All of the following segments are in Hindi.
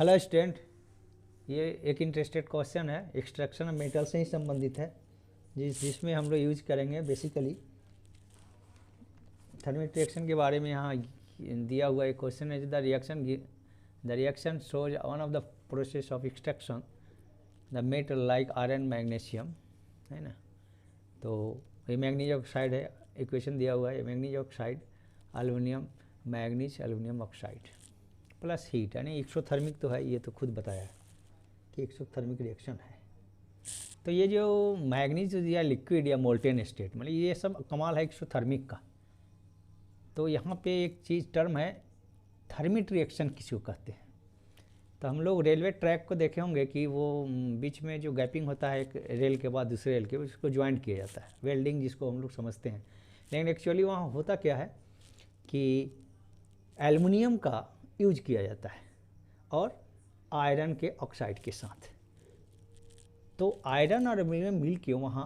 हेलो स्टूडेंट, ये एक इंटरेस्टेड क्वेश्चन है, एक्सट्रैक्शन ऑफ मेटल से ही संबंधित है, जिसमें हम लोग यूज करेंगे बेसिकली थर्मिक रिएक्शन के बारे में। यहाँ दिया हुआ एक क्वेश्चन है, the reaction shows one of the process of extraction the metal like iron magnesium, है ना। तो ये मैग्नीज ऑक्साइड है, इक्वेशन दिया हुआ है, manganese oxide aluminium manganese aluminium oxide plus heat, यानी एक्सोथर्मिक तो है, ये तो खुद बताया है कि एक्सोथर्मिक रिएक्शन है। तो ये जो मैग्नीज या लिक्विड या मोल्टेन स्टेट, मतलब ये सब कमाल है एक्सोथर्मिक का। तो यहाँ पे एक चीज़ टर्म है थर्मिक रिएक्शन किसी को कहते हैं। तो हम लोग रेलवे ट्रैक को देखे होंगे कि वो बीच में जो गैपिंग होता है एक रेल के बाद दूसरे रेल के, उसको ज्वाइंट किया जाता है, वेल्डिंग जिसको हम लोग समझते हैं। लेकिन एक्चुअली वहाँ होता क्या है कि एल्युमिनियम का यूज किया जाता है और आयरन के ऑक्साइड के साथ। तो आयरन और एल्युमिनियम मिल के वहाँ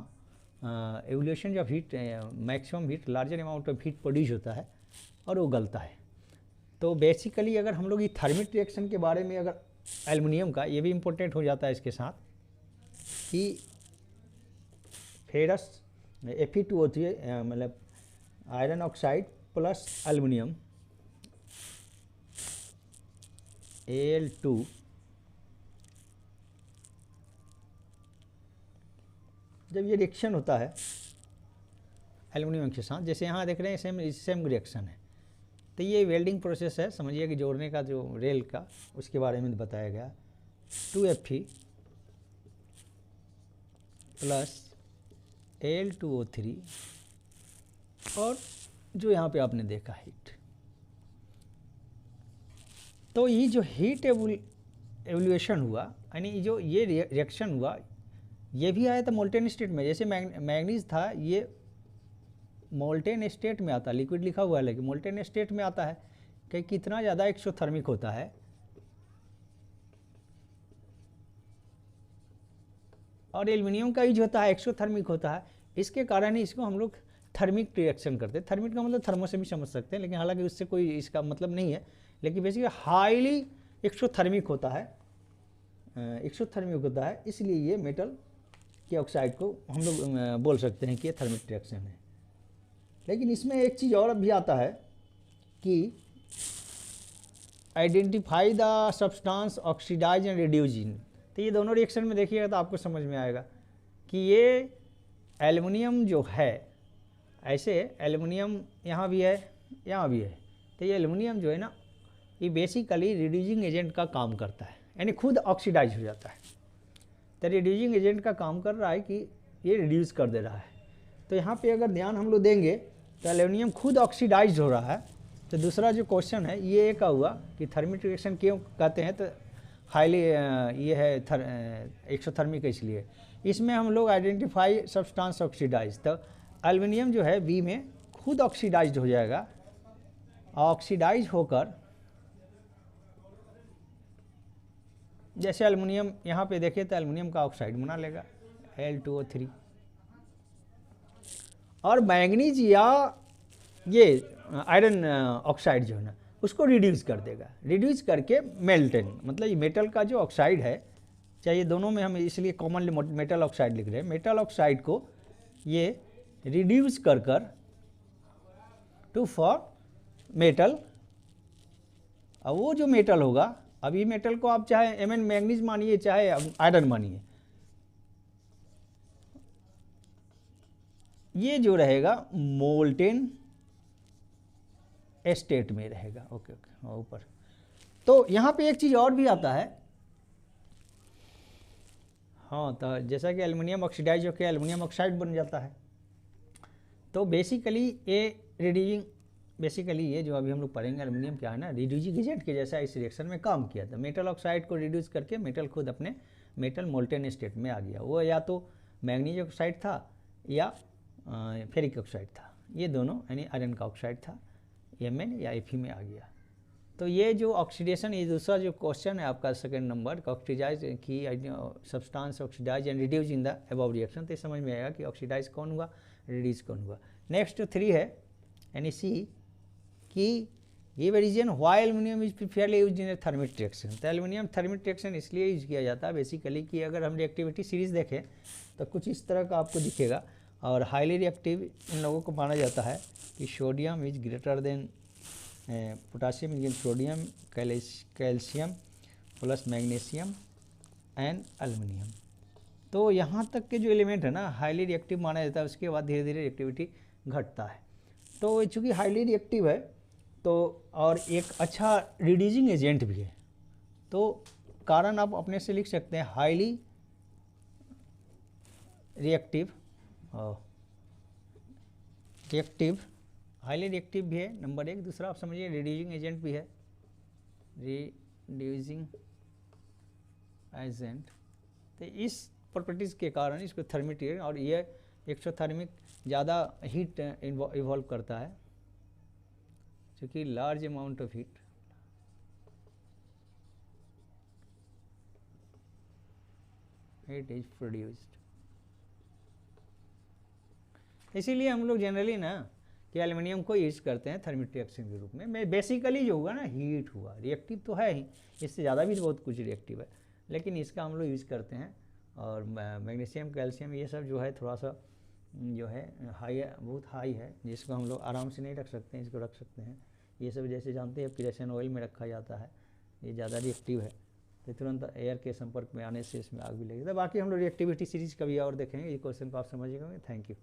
evolution of heat, maximum heat, larger amount of heat produce होता है और वो गलता है। तो बेसिकली अगर हम लोग ये थर्मिक रिएक्शन के बारे में, अगर एल्युमिनियम का, ये भी इम्पोर्टेंट हो जाता है इसके साथ कि फेरस Fe2O3 मतलब iron oxide plus aluminium Al2 जब ये रिएक्शन होता है एल्युमिनियम के साथ, जैसे यहाँ देख रहे हैं सेम रिएक्शन है। तो ये वेल्डिंग प्रोसेस है, समझिए कि जोड़ने का जो रेल का, उसके बारे में बताया गया। 2Fe प्लस Al2O3 और जो यहाँ पे आपने देखा हीट। तो ये जो हीट एवोल्यूशन हुआ, यानी जो ये रिएक्शन हुआ, ये भी आया था मोल्टेन स्टेट में। जैसे मैग्नीज था, ये मोल्टेन स्टेट में आता, लिक्विड लिखा हुआ है लेकिन मोल्टेन स्टेट में आता है कि कितना ज़्यादा एक्सोथर्मिक होता है। और एल्युमिनियम का यूज होता है, एक्सोथर्मिक होता है। इसके कारण ही इसको हम लोग थर्मिक रिएक्शन करते हैं। थर्मिक का मतलब थर्मो से भी समझ सकते हैं, लेकिन हालांकि उससे कोई इसका मतलब नहीं है। लेकिन बेसिकली हाईली एक्सोथर्मिक होता है, इसलिए ये मेटल के ऑक्साइड को हम लोग बोल सकते हैं कि ये थर्मिक रिएक्शन है। लेकिन इसमें एक चीज़ और भी आता है कि identify the substance oxidise and reducing. तो ये दोनों रिएक्शन में देखिएगा तो आपको समझ में आएगा कि ये एल्युमिनियम जो है, ऐसे एल्युमिनियम यहाँ भी है, यहाँ भी है। तो ये एल्युमिनियम जो है ना, ये बेसिकली रिड्यूसिंग एजेंट का काम करता है, यानी खुद ऑक्सीडाइज हो जाता है। तो रिड्यूसिंग एजेंट का काम कर रहा है कि ये रिड्यूस कर दे रहा है। तो यहाँ पे अगर ध्यान हम लोग देंगे तो एल्युमिनियम खुद ऑक्सीडाइज हो रहा है। तो दूसरा जो क्वेश्चन है ये का हुआ कि थर्मिक रिएक्शन क्यों कहते हैं, तो हाईली ये है एक्सोथर्मिक, इसलिए इसमें हम लोग आइडेंटिफाई सब्सटेंस ऑक्सीडाइज। तो एल्युमिनियम जो है बी में खुद ऑक्सीडाइज हो जाएगा, ऑक्सीडाइज होकर जैसे एल्युमिनियम यहाँ पे देखिए तो एल्युमिनियम का ऑक्साइड बना लेगा Al2O3, और मैग्नीज या ये आयरन ऑक्साइड जो है ना, उसको रिड्यूस कर देगा। रिड्यूस करके मेल्टेन, मतलब ये मेटल का जो ऑक्साइड है, चाहे दोनों में हम इसलिए कॉमनली मेटल ऑक्साइड लिख रहे हैं, मेटल ऑक्साइड को ये रिड्यूस कर कर टू फॉर मेटल। अब वो जो मेटल होगा, अब ये मेटल को आप चाहे Mn मैग्नीज मानिए चाहे आयरन मानिए, ये जो रहेगा मोल्टेन स्टेट में रहेगा। ओके ऊपर। तो यहाँ पे एक चीज़ और भी आता है, हाँ, तो जैसा कि एल्युमिनियम ऑक्सीडाइज होकर एल्युमिनियम ऑक्साइड बन जाता है। तो बेसिकली ये रिड्यूसिंग, बेसिकली ये जो अभी हम लोग पढ़ेंगे एल्युमिनियम क्या है ना, रिड्यूसिंग एजेंट के जैसा इस रिएक्शन में काम किया था। मेटल ऑक्साइड को रिड्यूस करके मेटल खुद अपने मेटल मोल्टेन स्टेट में आ गया। वो या तो मैग्नीज ऑक्साइड था या फेरिक ऑक्साइड था, ये दोनों यानी आयरन का ऑक्साइड था, Mn या Fe में आ गया। तो ये जो ऑक्सीडेशन, ये दूसरा जो क्वेश्चन है आपका सेकंड नंबर का, ऑक्सीडाइज की substance oxidise and reduce in the above reaction. तो समझ में आएगा कि ऑक्सीडाइज कौन हुआ, रिड्यूस कौन हुआ। नेक्स्ट 3 है यानी सी कि give a reason why aluminium is preferably used in thermic reaction. तो एल्युमिनियम थर्मिक रिएक्शन इसलिए यूज किया जाता है बेसिकली कि अगर हम रिएक्टिविटी सीरीज देखें तो कुछ इस तरह का आपको दिखेगा, और हाईली रिएक्टिव इन लोगों को माना जाता है कि sodium is greater than potassium against sodium, calcium plus magnesium and aluminium. तो यहाँ तक के जो एलिमेंट है ना हाईली रिएक्टिव माना जाता है, उसके बाद धीरे धीरे रिएक्टिविटी घटता है। तो चूँकि हाईली रिएक्टिव है तो और एक अच्छा रिड्यूसिंग एजेंट भी है, तो कारण आप अपने से लिख सकते हैं हाईली रिएक्टिव, हाईली रिएक्टिव भी है नंबर एक। दूसरा आप समझिए रिड्यूसिंग एजेंट भी है, रिड्यूसिंग एजेंट। तो इस प्रॉपर्टीज़ के कारण इसको थर्मिक, और ये एक्सोथर्मिक ज़्यादा हीट इवॉल्व करता है क्योंकि large amount of heat is produced. इसीलिए हम लोग जनरली ना कि एल्युमिनियम को यूज करते हैं थर्मिक रिएक्शन के रूप में। बेसिकली जो हुआ ना हीट हुआ, रिएक्टिव तो है ही, इससे ज़्यादा भी बहुत कुछ रिएक्टिव है, लेकिन इसका हम लोग यूज़ करते हैं। और मैग्नीशियम कैल्शियम ये सब जो है थोड़ा सा जो है हाई है, बहुत हाई है, जिसको हम लोग आराम से नहीं रख सकते हैं, इसको रख सकते हैं। ये सब जैसे जानते हैं किरोसिन ऑयल में रखा जाता है, ये ज़्यादा रिएक्टिव है तो तुरंत एयर के संपर्क में आने से इसमें आग भी लगेगी। तो बाकी हम लोग रिएक्टिविटी सीरीज कभी और देखेंगे, ये क्वेश्चन को आप समझिएगा। Thank you.